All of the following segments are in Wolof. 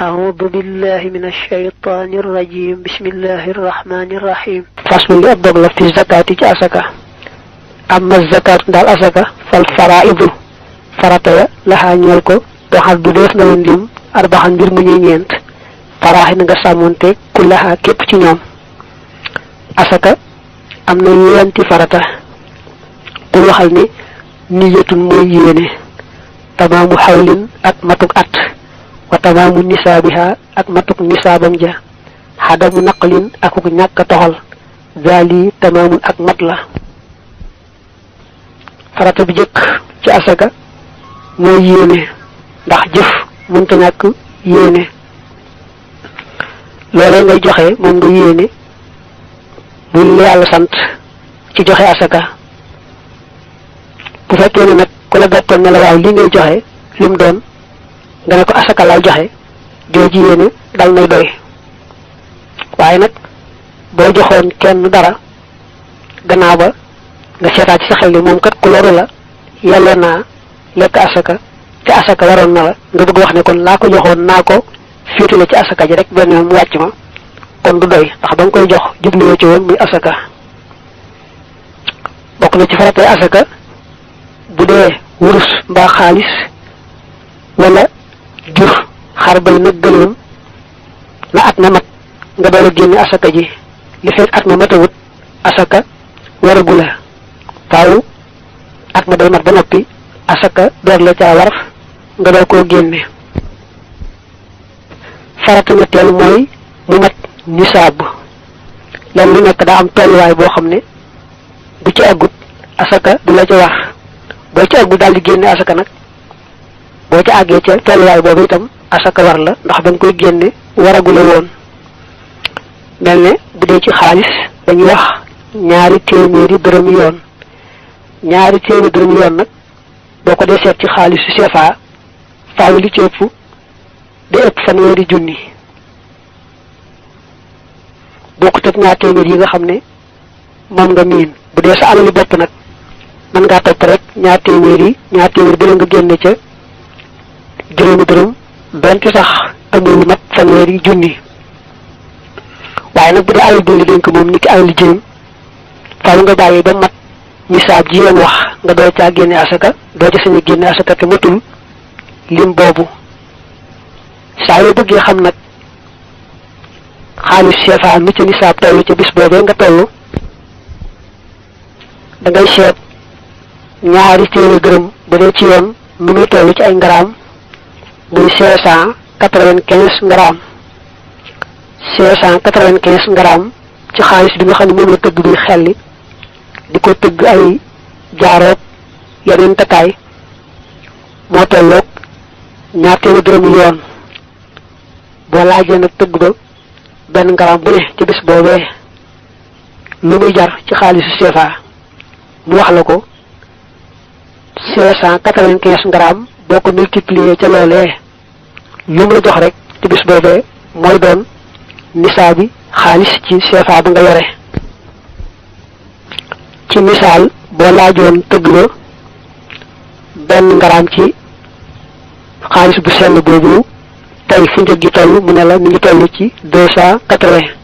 أعوذ بالله من الشيطان الرجيم بسم الله الرحمن الرحيم فصل li ab dog la fi zakati ci asaka amma zakat dal asaka fal faraidu farata ya laha ñol ko doxal bu def na lim arbaxan mbir mu ñuy ñeent faraaxi na nga sàmmonte ku laha képp ci ñoom asaka am na yenti farata ku waxal ni niyatun mooy yéene tamaamu xawlin ak matuk at wa tamaamu nisaabiha ak matuk nisaabam ja xadamu naqlin akuk ñàkk toxal zaali tamaamun ak mat la farata bi jëkk ci asaka mooy yéene ndax jëf mënta ñàkk yéene loolee ngay joxe moom nga yéene bu la yàlla sant ci joxe asaka bu fekkee ne nag ku la bettoon ne la waaw li ngay joxe lim doon nga ne ko asaka lay joxe jooju yéene dal nay doy waaye nag boo joxoon kenn dara gannaaw ba nga seetaat ci sa xel ni moom kat ku loru la yàlla naa lekk asaka te asaka waroon na la nga bëgg wax ne kon laa ko joxoon naa ko féetale ci asaka ji rek benn yoon mu wàcc ma kon du doy ndax ba nga koy jox jubluwoo ci woon muy asaka bokk na ci faratay asaka bu dee wurus mbaa xaalis wala jur xar bay nag gëléem la at na mat nga door a génne asaka ji li fekk at ma matawut asaka waragu la faaw at ma day mat ba noppi asaka door la caa war nga door koo génne farata ñetteel mooy mu mat nisaab lan lu nekk daa am tolluwaay boo xam ne bu ci àggut asaka du la ca war boo ci àggut daal di génne asaka nag boo ca àggee ca tolluwaay boobu itam asaka war la ndax ba nga koy génne waragula woon mel ne bu dee ci xaalis dañuy wax ñaari téeméeri dërëm yoon ñaari téeméeri dërëm yoon nag boo ko dee seet ci xaalis su CFA faaw li ci ëpp day ëpp fanweeri junni bokkut ak ñaar téeméer yi nga xam ne moom nga miin bu dee sa alali bopp nag mën ngaa topp rek ñaar téeméer dërëm nga génne ca juróomi dërëm donte sax amul mat fanweeri junni waaye nag bu dee alal bi dénk moom ni ki alal jëm faaw nga bàyyi ba mat nisaab ji leen wax nga doo caa génne asaka doo ca sañu génne asaka te matul lim boobu saa yoo bëggee xam nag xaalis CFA mi ca nisaab toll ca bis boobee nga toll da ngay seet ñaari téeméer gërëm bu dee ci yoon nu muy toll ci ay ngaraam muy 595 ngaraam 595 ngaraam ci xaalis bi nga xam ne moom la tëgg bi xelli di ko tëgg ay jaaroog yeneen takkaay moo tolloog ñaar téeméer dërëm yoon boo laajee nag tëgg ba benn ngaraam bu ne ci bis boobee lu muy jar ci xaalisu CFA mu wax la ko 595 ngaraam boo ko multiplier ca loolee lu mu la jox rek ci bis boobee mooy doon nisaabi xaalis ci CFA ba nga yore ci misaal boo laajoon tëgg ba benn ngaraam ci xaalis bu sell boobu tey fu njëg gi toll mu ne la mi ngi toll ci 280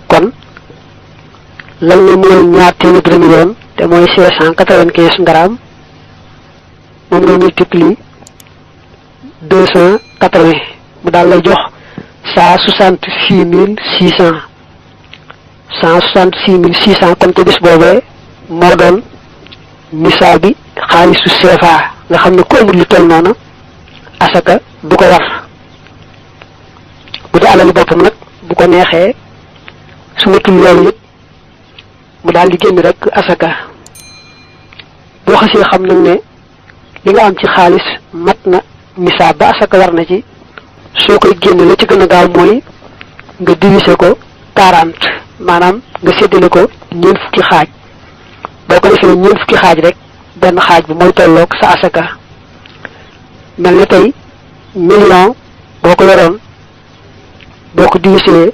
kon lan la mooy ñaar téeméer dërëm yoon te mooy 595 ngaraam moom nga multiplier 280 mu daal lay jox 166600 166600 kon te bis boobee moo doon nisaab bi xaalisu CFA nga xam ne ku amul lu toll noonu asaka du ko war bu dee alali boppam nag bu ko neexee su matul loolu yëpp mu daal di génn rek asaka boo xasee xam nag ne li nga am ci xaalis mat na nisaab ba asaka war na ci soo koy génne la ci gën a gaaw mooy nga diviser ko 40 maanaam nga séddale ko ñeent fukki xaaj boo ko defee ñeent fukki xaaj rek benn xaaj bi mooy tolloog sa asaka mel ne tey million boo ko yoroon boo ko diviser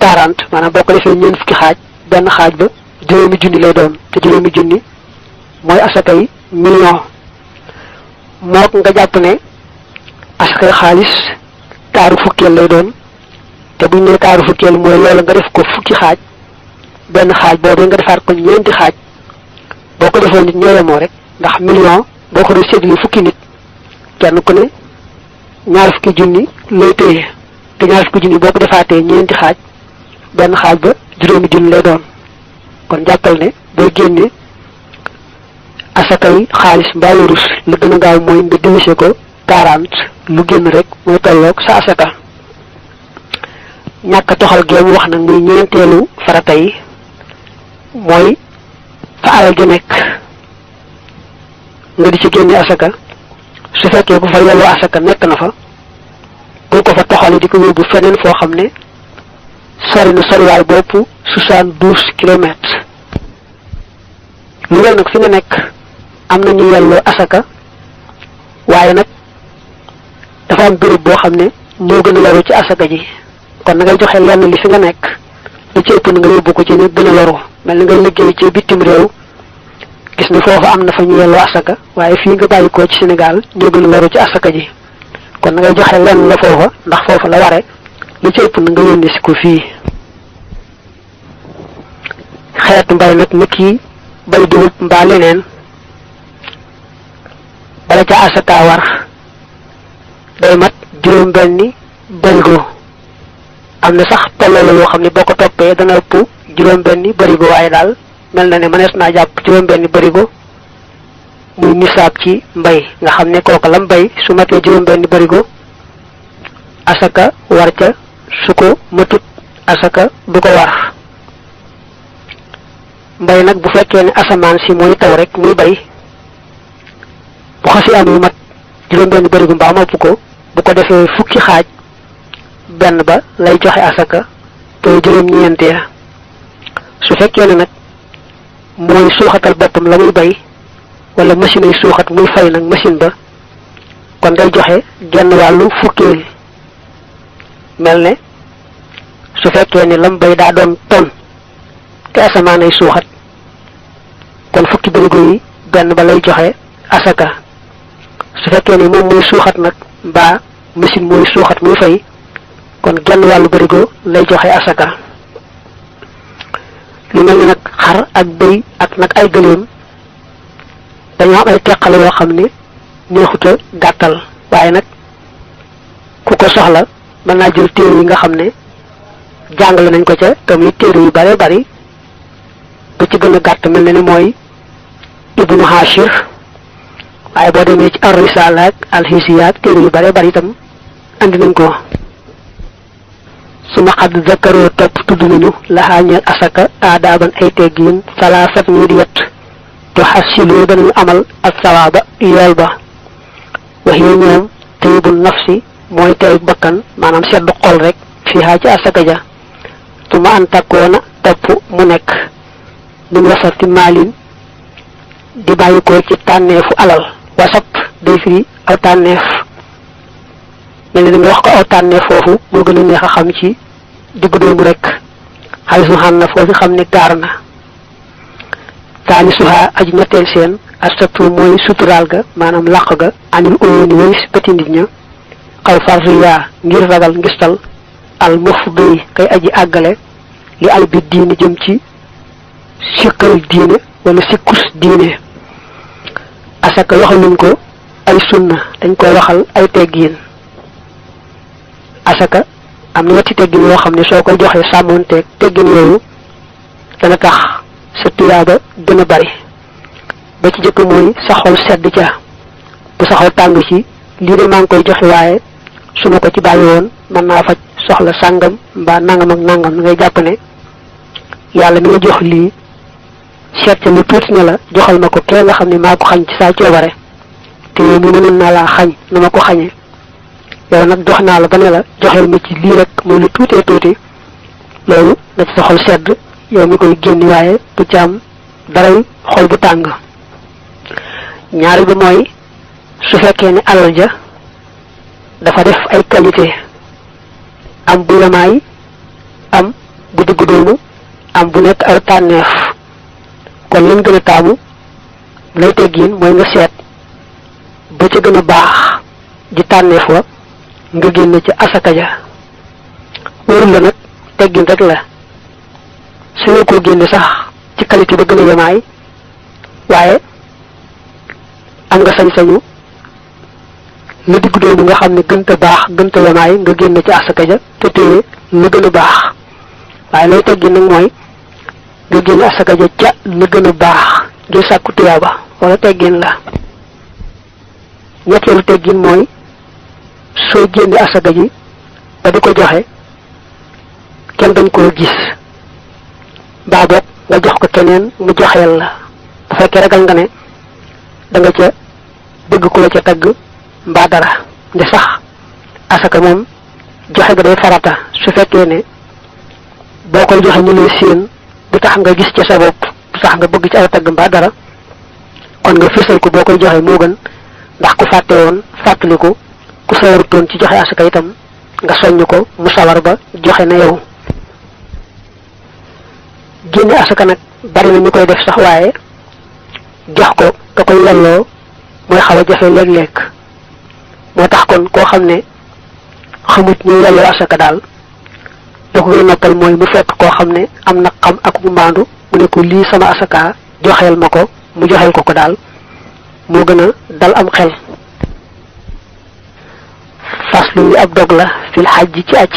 40 maanaam boo ko defee ñeent fukki xaaj benn xaaj ba juróomi junni lay doon te juróomi junni mooy asaka yi million mook nga jàpp ne asakay xaalis taaru fukkeel lay doon te buñ ne taaru fukkeel mooy loola nga def ko fukki xaaj benn xaaj boobu nga defaat ko ñeenti xaaj boo ko defoon nit ñoo yemoo rek ndax million boo ko doon séddale fukki nit kenn ku ne ñaar fukki junni lay téye te ñaar fukki junni boo ko defaatee ñeenti xaaj benn xaaj ba juróomi junni lay doon kon jàppal ne boo génne asakay xaalis mbaa wurus lu gën a gaaw mooy nga diviser ko 40 lu génn rek mooy tolloog sa asaka ñàkk toxal géem wax nag muy ñeenteelu farata yi mooy fa alal ju nekk nga di ci génne asaka su fekkee bu fa yelloo asaka nekk na fa bul ko fa toxale di ko yóbbu feneen foo xam ne sori na soriwaay bopp 72 kilomètres lu mel nag fi nga nekk am na ñu yelloo asaka waaye nag dafa am béréb boo xam ne ñoo gën a loru ci asaka ji kon na ngay joxe lenn li fi nga nekk li ci ëpp na nga yóbbu ko ci ñu gën a loru mel ni nga liggéey ci bitim réew gis ni foofu am na fa ñu yelloo asaka waaye fii nga bàyyi ko ci Sénégal ñoo gën a loru ci asaka ji kon na ngay joxe lenn la foofa ndax foofa la ware li ci ëpp na nga yónni si ko fii xeetu mbay nag nit ki bay dugub mbaa leneen bala ca asaka war day mat juróom benni barigo am na sax tolloo la yoo xam ne boo ko toppee dana ëpp juróom benni barigo waaye daal mel na ne mënees naa jàpp juróom benni barigo muy nisaab ci mbay nga xam ne kooka lam bay su matee juróom benni barigo asaka war ca su ko matut asaka du ko war mbay nag bu fekkee ne asamaan si mooy taw rek muy bay bu xasi am lu mat juróom benn barigo mbaa mopp ko bu ko defee fukki xaaj benn ba lay joxe asaka te juróom ñeent ya su fekkee ne nag mooy suuxatal boppam la muy bay wala machine ay suuxat muy fay nag machine ba kon day joxe genn wàllu fukkeel mel ne su fekkee ne lam bay daa doon ton te asamaan ay suuxat kon fukki barigo yi benn ba lay joxe asaka su fekkee ne moom mooy suuxat nag mbaa machine mooy suuxat muy fay kon genn wàllu barigo lay joxe asaka lu mel ni nag xar ak bëy ak nag ay gëléem dañoo am ay teqale yoo xam ne neexuta gàttal waaye nag ku ko soxla mën naa jël téere yi nga xam ne jàngale nañ ko ca te muy téere yu bare bari bu ci gën a gàtt mel na ni mooy Ibnu Hashir waaye boo demee ci ar-Risala ak al-Hisiya ak téere yu bare bari itam andi nañ ko su ma xadd zakaroo topp tudd nañu laxaa ñeel asaka aadaaban ay teggiin salaasat ñu di wet tu xasilu danañu amal ak sawaaba yool ba wax yi ñoom tayibu nafsi mooy teey bakkan maanaam seddu xol rek fiihaa ci asaka ja su ma an takkoona topp mu nekk min wasati maalin di bàyyi ko ci tànneefu alal wasap day firi aw tànneef mel ni nga wax ko aw tànneef foofu moo gën a neex a xam ci diggu doomu rek xaalis mu xam na foofu xam ne gaar na taani suha aji ñetteel seen astatu mooy suturaal ga maanaam làq ga anil uyuni walis bëti nit ña xaw farriya ngir ragal ngistal al mufdi kay aji àggale li al bi diine jëm ci sikkal diine wala sikkus diine asaka waxal nañ ko ay sunna dañ koy waxal ay teggiin asaka am na wetti teggin yoo xam ne soo koy joxee sàmmoonteeg teggin yooyu dana tax sa tuyaaba gën a bari ba ci jëkk mooy sa xol sedd ca bu sa xol tàng ci lii de maa ngi koy joxe waaye su ma ko ci bàyyi woon mën naa faj soxla sàngam mbaa nangam ak nangam ngay jàpp ne yàlla mi nga jox lii seet ca lu tuuti ne la joxal ma ko kee nga xam ne maa ko xañ ci saa coobare te yow mu mënoon naa laa xañ nu ma ko xañee yow nag jox naa la ba ne la joxeel ma ci lii rek muy lu tuutee tuuti loolu na ci sa xol sedd yow mi koy génn waaye bu ci am daray xol bu tàng ñaari bi mooy su fekkee ne alal ja dafa def ay qualité am bu yamaay am bu diggu doomu am bu nekk ay tànneef kon lañ gën a taamu lay teggiin mooy nga seet ba ca gën a baax di tànneef wa nga génne ci asaka ja wóorul la nag teggin rek la suñu ko génne sax ci qualité ba gën a yemaay waaye am nga sañ-sañu la digg doomu nga xam ne gënta baax gënta yemaay nga génne ci asaka ja te téye la gën a baax waaye lay teggin nag mooy nga génne asaka ja ca la gën a baax ngir sàkku tuyaaba wala teggin la ñetteelu teggin mooy soo génne asaka ji ba di ko joxe kenn dañ koo gis baa boog nga jox ko keneen mu joxeel la bu fekkee ragal nga ne da nga ca bëgg ko la ca tagg mbaa dara nde sax asaka moom joxe ga day farata su fekkee ne boo koy joxe ñu lay séen du tax nga gis ci sa bopp du tax nga bëgg ci aw tagg mbaa dara kon nga fësal ko boo koy joxe moo gën ndax ku fàtte woon fàttaliku ku sawarutoon ci joxe asaka itam nga soññ ko mu sawar ba joxe na yow génne asaka nag bari na ñu koy def sax waaye jox ko da koy yelloo mooy xaw a jafe léeg-léeg moo tax kon koo xam ne xamut ñu yelloo asaka daal da ko gën a noppal mooy mu fekk koo xam ne am na xam ak mbaandu mu ne ko lii sama asaka joxeel ma ko mu joxeel ko daal moo gën a dal am xel faslu li ab dog la fil xaj ji ci aj